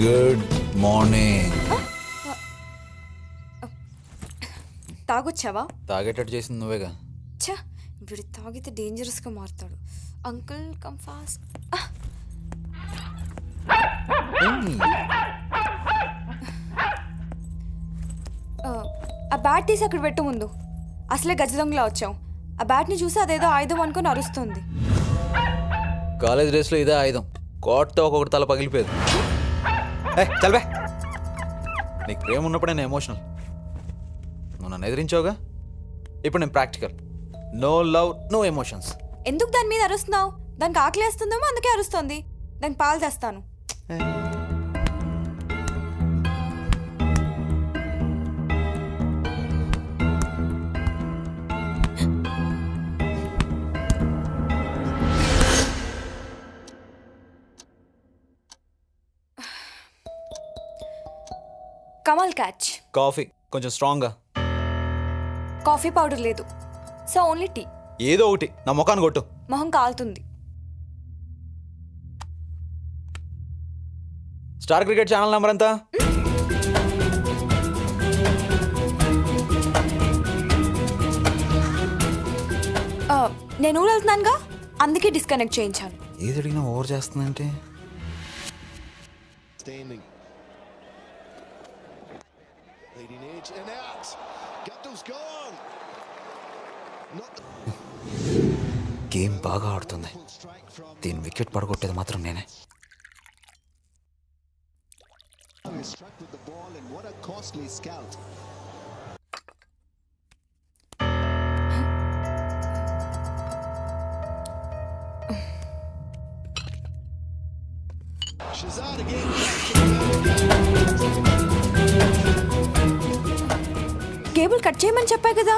Good morning. తాగొచ్చావా? తాగేటట్టు చేసింది నువ్వేగా. ఛా, వీడు తాగితే డేంజరస్గా మారుతాడు. Uncle come fast. ఆ బ్యాట్ తీసి అక్కడ పెట్టు ముందు. అసలే గజ దొంగలా వచ్చావు. ఆ బ్యాట్ని చూసి అదేదో ఆయుధం అనుకుని అరుస్తుంది. కాలేజ్ డేస్లో ఇదే ఆయుధం. కోట్తో ఒక్కొక్కటి తల పగిలిపోయేది. చల్వే, నీకు ప్రేమ ఉన్నప్పుడే నేను ఎమోషనల్. నువ్వు నన్ను ఎదిరించావుగా, ఇప్పుడు నేను practical. No love, no emotions. ఎందుకు దాని మీద అరుస్తున్నావు? దానికి ఆకలి వేస్తుందేమో, అందుకే అరుస్తుంది. దానికి పాలు తెస్తాను. కమల్ క్యాచ్. కాఫీ కొంచెం స్ట్రాంగ్గా. కాఫీ పౌడర్ లేదు, సో ఓన్లీ టీ. ఏదో ఒకటి నా ముఖాన్ని కొట్టు. మొహం కాలుతుంది. స్టార్ క్రికెట్ ఛానల్ నెంబర్ ఎంత? నేను ఊరు వెళ్తున్నానుగా, అందుకే డిస్కనెక్ట్ చేయించాను. ఏది అడిగినా ఓవర్ చేస్తుందంటే. గేమ్ బాగా ఆడుతుంది. దీని వికెట్ పడగొట్టేది మాత్రం నేనే. కేబుల్ కట్ చేయమని చెప్పా కదా,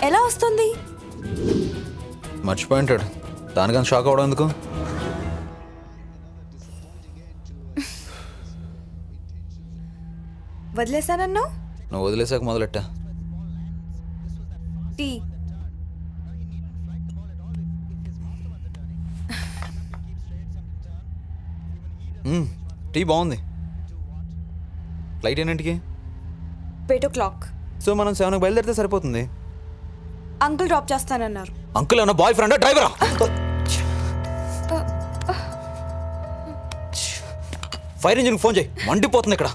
ఎలా వస్తుంది? మర్చిపోయింటాడు. దానికని షాక్ అవడం ఎందుకు? వదిలేసానన్నా? నువ్వు వదిలేసాక మొదలెట్టా. టీ. టీ బాగుంది. ఫ్లైట్ ఎన్నింటికి? 8 o'clock. సో మనం 7కి బయలుదేరితే సరిపోతుంది. అంకుల్ డ్రాప్ చేస్తానన్నారు. అంకుల్ ఏమన్నా బాయ్ ఫ్రెండా డ్రైవరా? ఫైర్ ఇంజిన్కి ఫోన్ చేయి, మండిపోతుంది ఇక్కడ.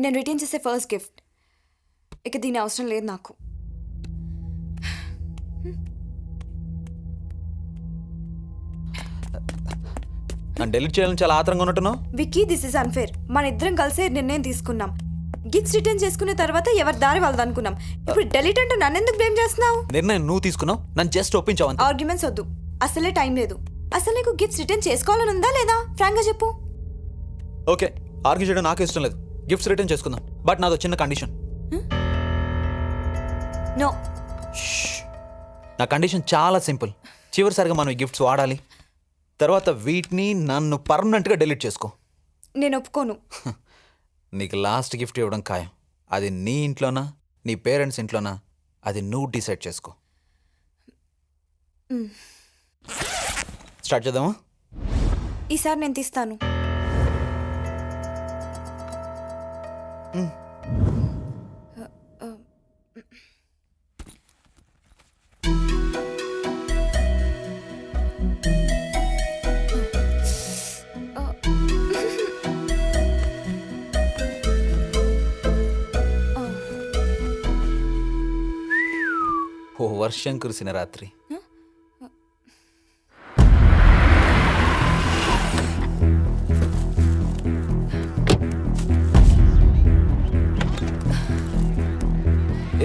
నేను రిటర్న్ చేసే ఫస్ట్ గిఫ్ట్. ఇక దీని అవసరం లేదు నాకు. నన్ను డెలీట్ చేయాలని చాలా ఆత్రంగా ఉన్నట్టున్నావు. Vicky, this is unfair. మన ఇద్దరం కలిసే నిర్ణయం తీసుకున్నాం. గిఫ్ట్స్ రిటర్న్ చేసుకున్న తర్వాత ఎవరి దారి వాళ్ళది అనుకున్నాం. ఇప్పుడు డెలీట్ అంటూ నన్ను ఎందుకు బ్లేమ్ చేస్తున్నావు? నిర్ణయం నువ్వు తీసుకున్నావు, నన్ను జస్ట్ ఒప్పించావు అంతే. ఆర్గ్యుమెంట్స్ వద్దు, అసలే టైం లేదు. అసలు నీకు గిఫ్ట్స్ రిటర్న్ చేసుకోవాలని ఉందా లేదా? ఫ్రాంక్గా చెప్పు. ఓకే, ఆర్గ్యూ చేయడం నాకు ఇష్టం లేదు. గిఫ్ట్స్ రిటర్న్ చేసుకుందాం, బట్ నాదో చిన్న కండిషన్. నో. నా కండిషన్ చాలా సింపుల్. చివరిసారిగా మనం ఈ గిఫ్ట్స్ వాడాలి, తర్వాత వీటిని నన్ను పర్మనెంట్గా డెలీట్ చేసుకో. నేను ఒప్పుకోను. నీకు లాస్ట్ గిఫ్ట్ ఇవ్వడం ఖాయం. అది నీ ఇంట్లోనా, నీ పేరెంట్స్ ఇంట్లోనా, అది నువ్వు డిసైడ్ చేసుకో. స్టార్ట్ చేద్దామా? ఈసారి నేను తీస్తాను. ఓ వర్షం కురిసిన రాత్రి.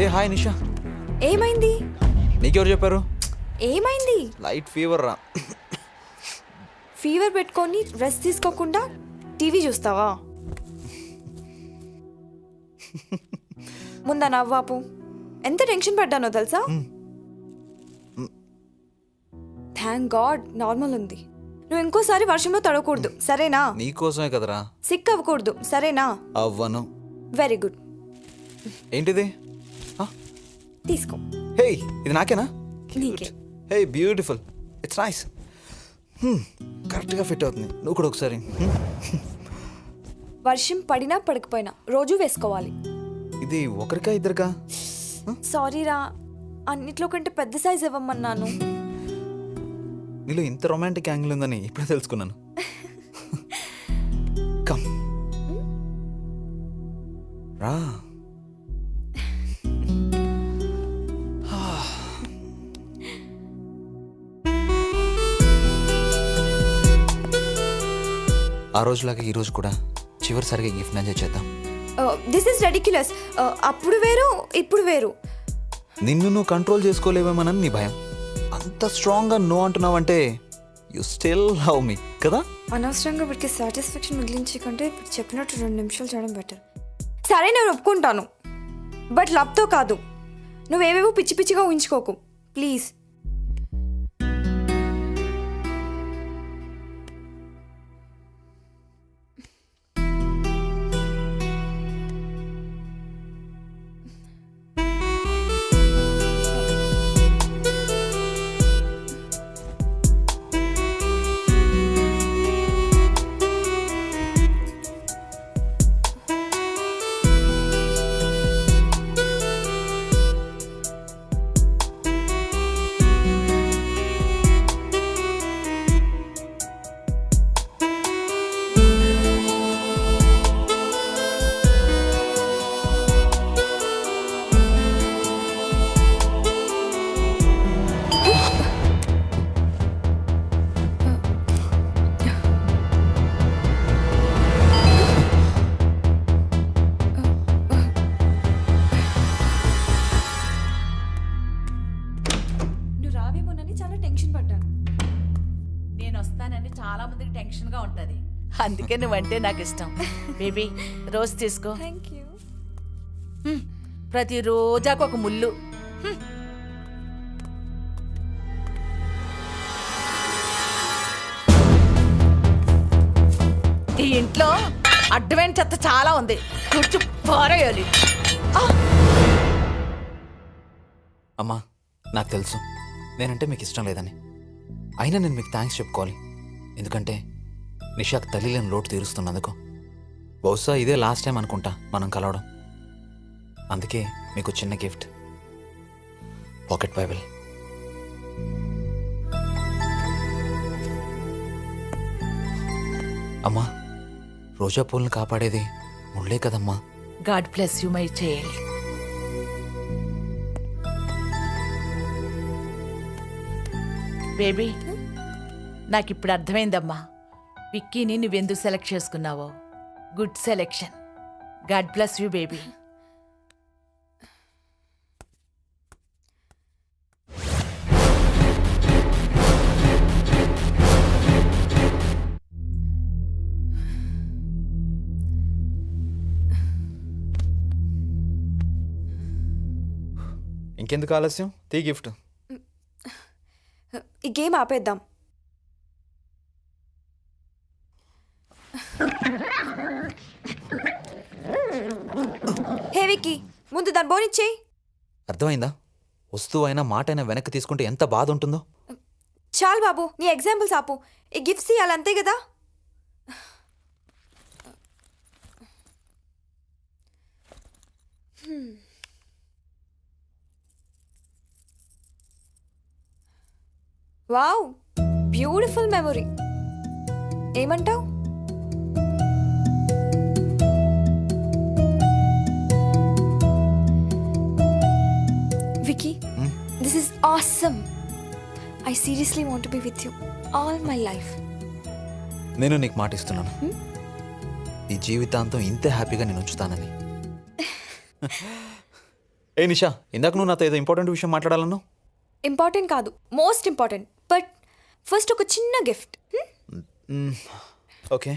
ఏ హాయ్ నిషా, ఏమైంది? నీకెవరు చెప్పారు? ఏమైంది? లైట్ ఫీవర్ రా. ఫీవర్ పెట్టుకొని రెస్ట్ తీసుకోకుండా టీవీ చూస్తావా? ముందా నవ్వాపు. ఎంత టెన్షన్ పడ్డానో తెలుసా? థ్యాంక్ గాడ్ నార్మల్ ఉంది. నువ్వు ఇంకోసారి వర్షంలో తడవకూడదు, సరేనా? నీకోసమే కదరా. సిక్ అవ్వకూడదు, సరేనా? అవ్వను. Very good. ఏంటిది? తీసుకో. హే, ఇది నాకేనా? నీకే. హే బ్యూటిఫుల్, ఇట్స్ నైస్. కరెక్ట్గా ఫిట్ అవుతుంది. నువ్వు కూడా ఒకసారి. వర్షం పడినా పడకపోయినా రోజు వేసుకోవాలి. ఇది ఒకరికా ఇద్దరికా? సారీరా, అన్నిట్లో కంటే పెద్ద సైజ్ ఇవ్వమన్నాను. నీలో ఇంత రొమాంటిక్ యాంగిల్ ఉందని ఇప్పుడే తెలుసుకున్నాను. కమ్ రా. ఆ రోజులాగా ఈ రోజు కూడా చివరిసారిగా గిఫ్ట్ ఎంజాయ్ చేద్దాం. This is ridiculous. అప్పుడు వేరు, ఇప్పుడు వేరు. నిన్ను నువ్వు కంట్రోల్ చేసుకోలేవేమోనని నీ భయం. అంత స్ట్రాంగ్గా నో అంటున్నావంటే యు స్టిల్ లవ్ మీ కదా? అనవసరంగా వీడికి సాటిస్ఫాక్షన్ మిగిలించే కంటే ఇప్పుడు చెప్పినట్టు 2 నిమిషాలు చేయడం బెటర్. సరే, నేను ఒప్పుకుంటాను, బట్ లవ్తో కాదు. నువ్వేవేవో పిచ్చి పిచ్చిగా ఊహించుకోకు ప్లీజ్. చాలా మందికి టెన్షన్ గా ఉంటది, అందుకే నువ్వంటే నాకు ఇష్టం. బేబీ రోజు తీసుకో. Thank you. ప్రతి రోజాకు ఒక ముళ్ళు. ఈ ఇంట్లో అడ్డమైన చెత్త చాలా ఉంది, కూర్చు పారేయాలి. అమ్మా, నాకు తెలుసు నేనంటే మీకు ఇష్టం లేదని. అయినా నేను మీకు థ్యాంక్స్ చెప్పుకోవాలి. ఎందుకంటే నిషాక్ తల్లి లేని లోటు తీరుస్తున్నందుకు. బహుశా ఇదే లాస్ట్ టైం అనుకుంటా మనం కలవడం. అందుకే మీకు చిన్న గిఫ్ట్, పాకెట్ బైబిల్. అమ్మా, రోజా పూలను కాపాడేది ముళ్ళే కదమ్మా. God bless you my child. Baby, నాకు ఇప్పుడు అర్థమైందమ్మా విక్కీని నువ్వెందుకు సెలెక్ట్ చేసుకున్నావో. Good selection. God bless you baby. ఇంకెందుకు ఆలస్యం, తీ గిఫ్ట్. ఈ గేమ్ ఆపేద్దాం. హే విక్కీ, ముందు దాని బోనిచ్చేయి. అర్థమైందా? వస్తువు అయినా మాట అయినా వెనక్కి తీసుకుంటే ఎంత బాధ ఉంటుందో. చాలు బాబు, నీ ఎగ్జాంపుల్స్ ఆపు. ఈ గిఫ్ట్స్ ఇవ్వాలి అంతే కదా. Wow, beautiful memory. ఏమంటావు? Vicky, this is awesome. I seriously want be with you all my life. నేను నీకు మాట ఇస్తున్నాను, ఈ జీవితాంతం ఇంతే హ్యాపీగా నేను ఉంచుతానని. ఏ నిషా, ఇందాక నువ్వు నాతో ఏదో ఇంపార్టెంట్ విషయం మాట్లాడాలన్నావు. ఇంపార్టెంట్ కాదు, మోస్ట్ ఇంపార్టెంట్. బట్ ఫస్ట్ ఒక చిన్న gift. Okay.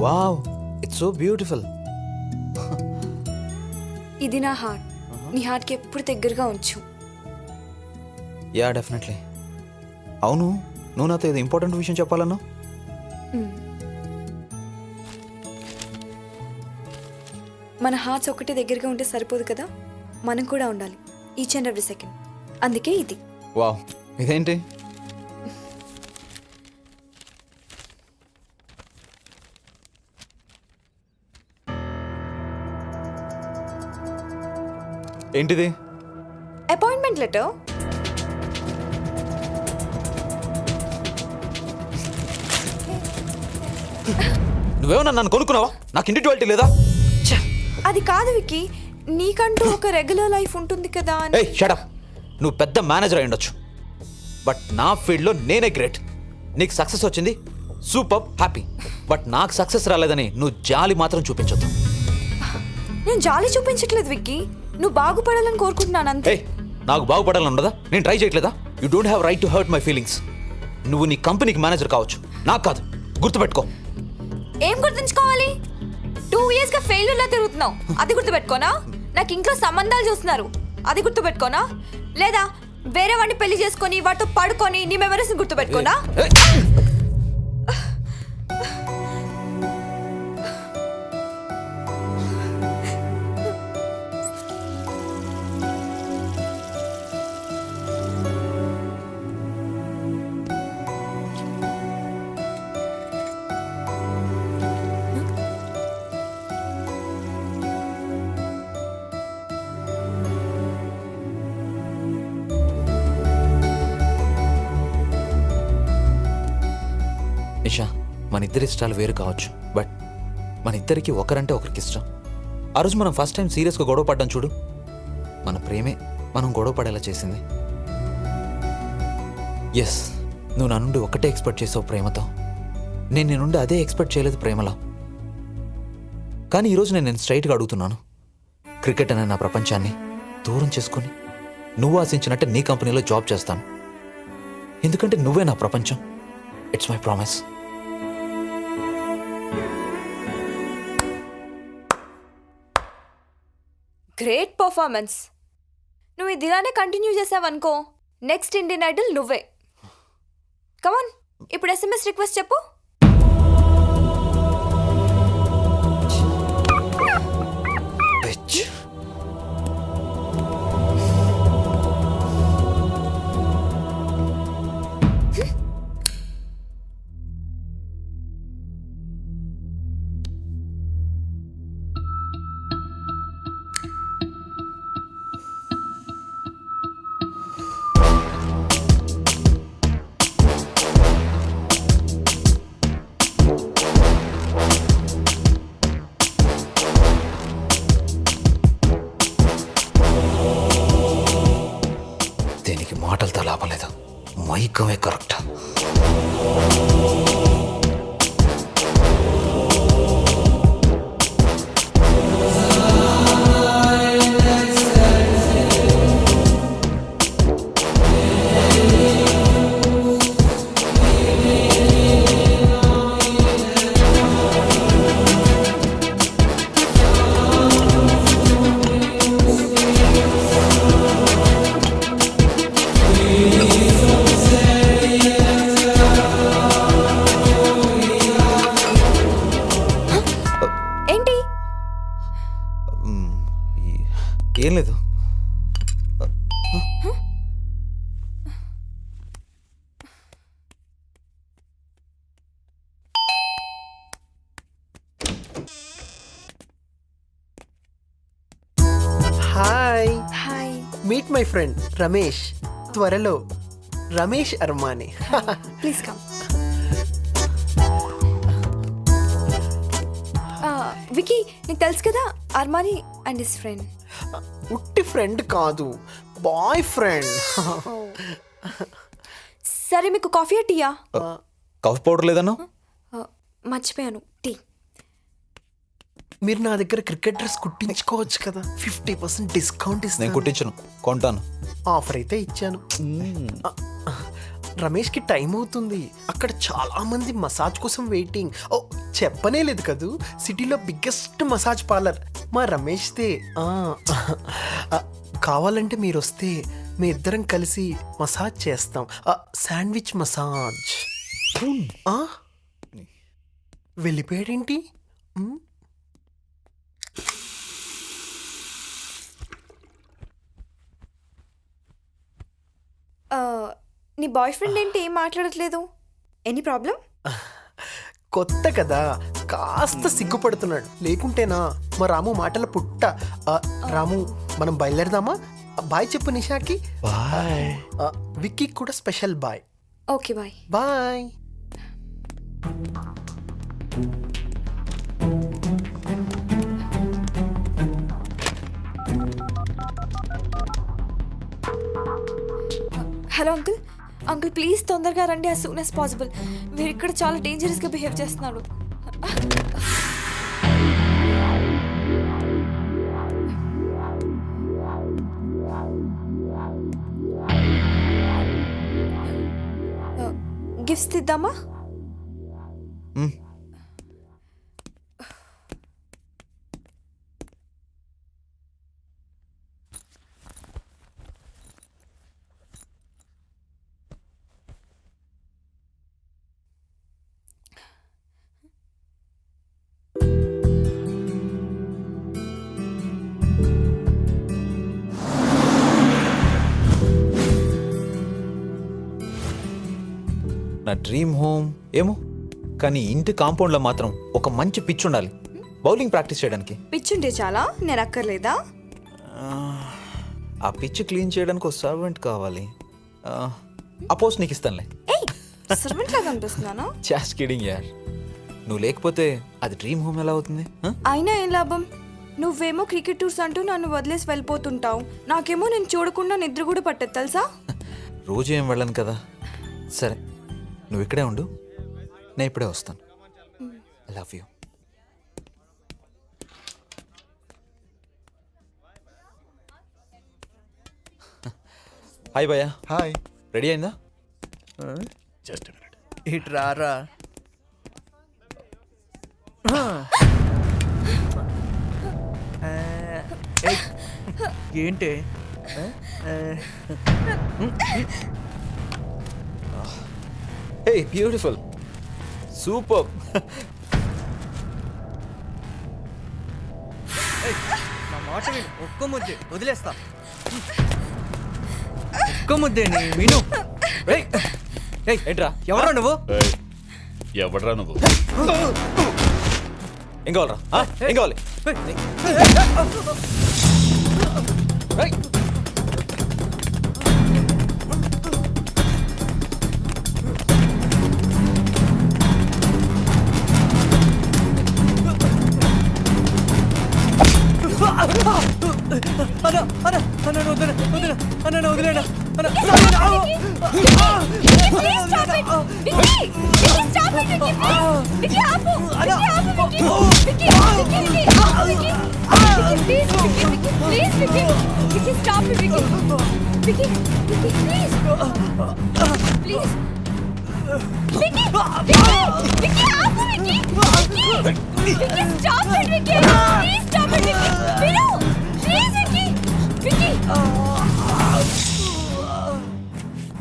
Wow, it's so beautiful. ఇది నా హార్ట్. నీ హార్ట్కి ఎప్పుడు దగ్గరగా ఉంచు. Yeah, definitely. అవును, నువ్వు నాతో ఏదో ఇంపార్టెంట్ విషయం చెప్పాలన్నావు. మన హార్ట్స్ ఒకటి దగ్గరగా ఉంటే సరిపోదు కదా, మనం కూడా ఉండాలి ఈచ్ అండ్ ఎవ్రీ సెకండ్. అందుకే ఇది. వావ్, ఇదేంటి? ఏంటిది? Appointment letter. నువ్వేమన్నా నన్ను కొనుక్కున్నావా? నాకు ఇండివిజువాలిటీ లేదా? అది కాదు విక్కీ, నీకంటూ ఒక రెగ్యులర్ లైఫ్ ఉంటుంది కదా అని. ఏయ్ షట్ అప్. నువ్వు పెద్ద మేనేజర్ అయి ఉండొచ్చు, బట్ నా ఫీల్డ్లో నేనే గ్రేట్. నీకు సక్సెస్ వచ్చింది, సూపర్ హ్యాపీ. బట్ నాకు సక్సెస్ రాలేదని నువ్వు జాలి మాత్రం చూపించొద్దు. నేను జాలి చూపించట్లేదు విక్కీ, నువ్వు బాగుపడాలని కోరుకుంటున్నాను అంతే. ఏయ్, నాకు బాగుపడాలని ఉండదా? నేను ట్రై చేయట్లేదా? You don't have right to hurt my feelings. నువ్వు నీ కంపెనీకి మేనేజర్ కావచ్చు, నాకు కాదు. గుర్తుపెట్టుకో. ఏం గుర్తుంచుకోవాలి? 2 years గా ఫెయిల్యూర్ లా తిరుగుతున్నావు, అది గుర్తుపెట్టుకోనా? నాకు ఇంట్లో సంబంధాలు చూస్తున్నారు, అది గుర్తుపెట్టుకోనా? లేదా వేరే వాడిని పెళ్లి చేసుకొని వాటితో పడుకొని నీ మెమరీస్ గుర్తుపెట్టుకోనా? ఏయ్. నిషా, మన ఇద్దరి ఇష్టాలు వేరు కావచ్చు, బట్ మన ఇద్దరికి ఒకరంటే ఒకరికి ఇష్టం. ఆ రోజు మనం ఫస్ట్ టైం సీరియస్గా గొడవ పడ్డాం చూడు, మన ప్రేమే మనం గొడవ పడేలా చేసింది. ఎస్, నువ్వు నా నుండి ఒకటే ఎక్స్పెక్ట్ చేసావు ప్రేమతో, నేను నీ నుండి అదే ఎక్స్పెక్ట్ చేయలేదు ప్రేమలో. కానీ ఈరోజు నేను స్ట్రైట్గా అడుగుతున్నాను, క్రికెట్ అనే నా ప్రపంచాన్ని దూరం చేసుకొని నువ్వు ఆశించినట్టే నీ కంపెనీలో జాబ్ చేస్తాను. ఎందుకంటే నువ్వే నా ప్రపంచం. It's my promise. Great performance. నువ్వు ఇది ఇలానే కంటిన్యూ చేసావనుకో, నెక్స్ట్ ఇండియన్ ఐడల్ నువ్వే. కమాన్, ఇప్పుడు SMS రిక్వెస్ట్ చెప్పు. Bitch. దీనికి మాటలతో లాభలేదు, మైకమే కరెక్ట్. ఏంటి? ఏం లేదు. Hi, hi. Meet my friend Ramesh. త్వరలో Ramesh Armani. Please come. Vicky నీకు తెలుసు కదా అర్మాని అండ్ హిస్ ఫ్రెండ్. ఉట్టి ఫ్రెండ్ కాదు, బాయ్ ఫ్రెండ్. సరే మీకు కాఫీ టీయా? కాఫీ పౌడర్ లేదన్నా? మర్చిపోయాను, టీ. మీరు నా దగ్గర క్రికెట్ డ్రెస్ కుట్టించుకోవచ్చు కదా, 50% డిస్కౌంట్ నేను ఇస్తాను. కుట్టించను, కొంటాను. ఆఫర్ అయితే ఇచ్చాను. రమేష్కి టైం అవుతుంది, అక్కడ చాలా మంది మసాజ్ కోసం వెయిటింగ్. ఓ చెప్పనే లేదు కదూ, సిటీలో బిగ్గెస్ట్ మసాజ్ పార్లర్ మా రమేష్దే. కావాలంటే మీరు వస్తే మీ ఇద్దరం కలిసి మసాజ్ చేస్తాం. Sandwich massage. వెళ్ళిపోయాడేంటి? నీ బాయ్ ఫ్రెండ్ ఏంటి ఏం మాట్లాడట్లేదు? Any problem? కొత్త కదా, కాస్త సిగ్గుపడుతున్నాడు. లేకుంటేనా మా రాము మాటల పుట్ట. రాము మనం బయలుదేరదామా? బాయ్ చెప్పు నిషాకి. బాయ్. విక్కీ కూడా special bye. Okay bye. Bye. Hello uncle, uncle please తొందరగా రండి యాజ్ సూన్ యాజ్ పాసిబుల్. మీరు ఇక్కడ చాలా డేంజరస్గా బిహేవ్ చేస్తున్నాడు. గిఫ్ట్స్ తిద్దామా? నా డ్రీమ్ హోమ్ ఏమో, కానీ ఇంటి కాంపౌండ్లో మాత్రం ఒక మంచి పిచ్ ఉండాలి బౌలింగ్ ప్రాక్టీస్ చేయడానికి. పిచ్ ఉంటే చాలా, నేను అక్కర్లేదా? ఆ పిచ్ క్లీన్ చేయడానికి ఒక సర్వెంట్ కావాలి. ఆ పోస్ట్ నీకు ఇస్తానులే. ఏయ్, సర్వెంట్ లాగా అనిపిస్తున్నానా? జాస్ట్ కిడింగ్ యార్. నువ్వు లేకపోతే అది డ్రీమ్ హోమ్ ఎలా అవుతుంది? అయినా ఏం లాభం? నువ్వేమో క్రికెట్ టూర్స్ అంటూ నన్ను వదిలేసి వెళ్ళిపోతుంటావు, నాకేమో నేను చూడకుండా నిద్ర కూడా పట్టదు తెలుసా? రోజు ఏం వెళ్ళను కదా. సరే నువ్వు ఇక్కడే ఉండు, నేను ఇప్పుడే వస్తాను. I love you. హాయ్ భయ్యా. హాయ్. రెడీ అయిందా? Just minute. ఇట్ రారా. ఏంటి? హే బ్యూటిఫుల్, సూపర్. నా మాట విను, ఒక్క ముద్దే వదిలేస్తా. ఒక్క ముద్దే నీ విను. ఏంట్రా? ఎవరా నువ్వు? ఎవడ్రా నువ్వు? ఏం కావాలరా? ఏం కావాలి? ఏయ్!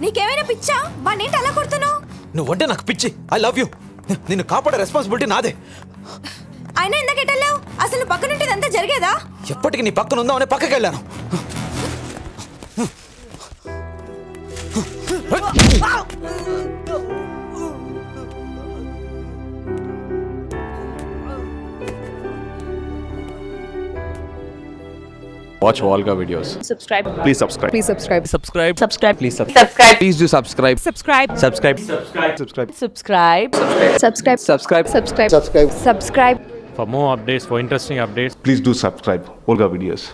నీకేమైనా పిచ్చా? వాడినేంటి అలా కొడుతున్నావు? నువ్వంటే నాకు పిచ్చి. I love you. నిన్ను కాపాడే రెస్పాన్సిబిలిటీ నాదే. అయినా ఇందాక ఎటెళ్ళావు? అసలు పక్కనుంటే ఇదంతా జరిగేదా? ఎప్పటికీ నీ పక్కన ఉందామని పక్కకి వెళ్ళాను. Watch Volga videos. Subscribe. Please subscribe. Please subscribe. Subscribe. Subscribe. Please Subscribe. Please do subscribe. Subscribe. Subscribe. Subscribe. Subscribe. Subscribe. Subscribe. Subscribe. Subscribe. Subscribe. For more updates, for interesting updates, Please do subscribe Olga Videos.